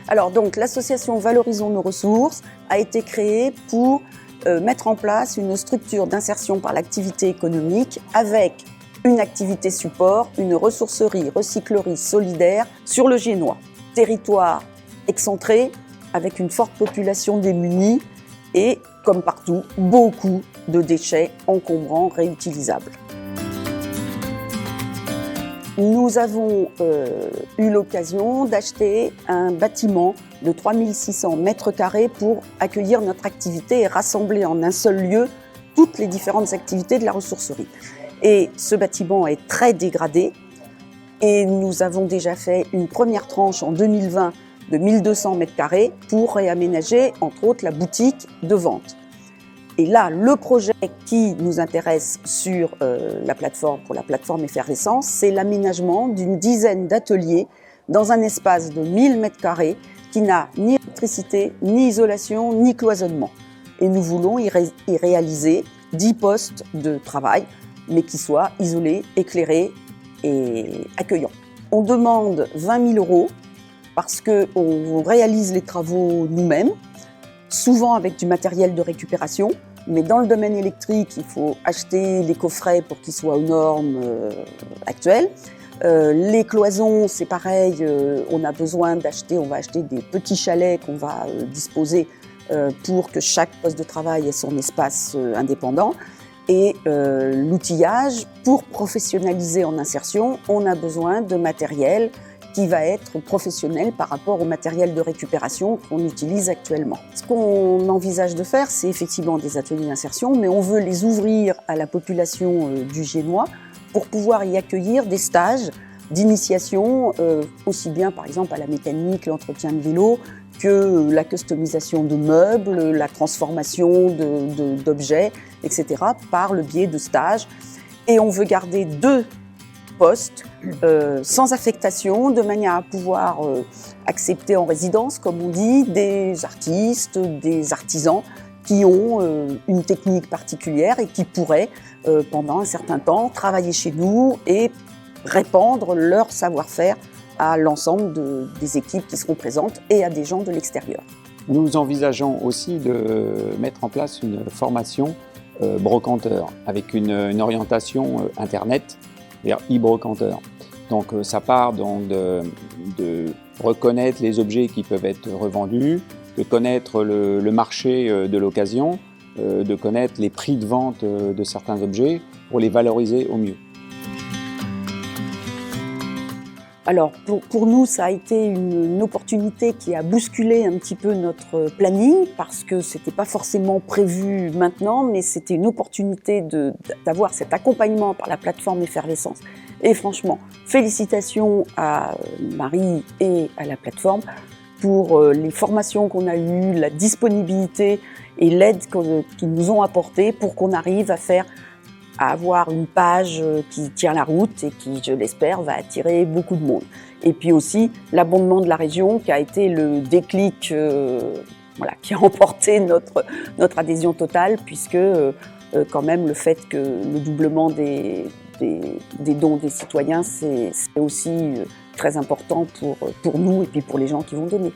Alors donc l'association Valorisons nos ressources a été créée pour mettre en place une structure d'insertion par l'activité économique avec une activité support, une ressourcerie, recyclerie solidaire sur le Génois. Territoire excentré, avec une forte population démunie et, comme partout, beaucoup de déchets encombrants réutilisables. Nous avons eu l'occasion d'acheter un bâtiment de 3600 mètres carrés pour accueillir notre activité et rassembler en un seul lieu toutes les différentes activités de la ressourcerie. Et ce bâtiment est très dégradé et nous avons déjà fait une première tranche en 2020 de 1200 mètres carrés pour réaménager entre autres la boutique de vente. Et là, le projet qui nous intéresse sur la plateforme, pour la plateforme Effervescence, c'est l'aménagement d'une dizaine d'ateliers dans un espace de 1000 mètres carrés qui n'a ni électricité, ni isolation, ni cloisonnement. Et nous voulons y réaliser 10 postes de travail, mais qui soient isolés, éclairés et accueillants. On demande 20 000 € parce qu'on réalise les travaux nous-mêmes, souvent avec du matériel de récupération, mais dans le domaine électrique, il faut acheter les coffrets pour qu'ils soient aux normes actuelles. Les cloisons, c'est pareil, on va acheter des petits chalets qu'on va disposer pour que chaque poste de travail ait son espace indépendant. Et l'outillage, pour professionnaliser en insertion, on a besoin de matériel qui va être professionnel par rapport au matériel de récupération qu'on utilise actuellement. Ce qu'on envisage de faire, c'est effectivement des ateliers d'insertion, mais on veut les ouvrir à la population du Génois pour pouvoir y accueillir des stages d'initiation, aussi bien par exemple à la mécanique, l'entretien de vélo, que la customisation de meubles, la transformation d'objets, etc., par le biais de stages. Et on veut garder 2 postes sans affectation, de manière à pouvoir accepter en résidence, comme on dit, des artistes, des artisans qui ont une technique particulière et qui pourraient, pendant un certain temps, travailler chez nous et répandre leur savoir-faire à l'ensemble des équipes qui seront présentes et à des gens de l'extérieur. Nous envisageons aussi de mettre en place une formation brocanteur avec une orientation Internet vers e-brocanteur. Donc ça part donc de reconnaître les objets qui peuvent être revendus, de connaître le marché de l'occasion, de connaître les prix de vente de certains objets pour les valoriser au mieux. Alors pour nous, ça a été une opportunité qui a bousculé un petit peu notre planning parce que c'était pas forcément prévu maintenant, mais c'était une opportunité d'avoir cet accompagnement par la plateforme Effervescence. Et franchement, félicitations à Marie et à la plateforme pour les formations qu'on a eues, la disponibilité et l'aide qu'ils nous ont apportée pour qu'on arrive à avoir une page qui tient la route et qui, je l'espère, va attirer beaucoup de monde. Et puis aussi l'abondement de la région qui a été le déclic qui a emporté notre adhésion totale, puisque quand même le fait que le doublement des dons des citoyens, c'est aussi très important pour nous et puis pour les gens qui vont donner.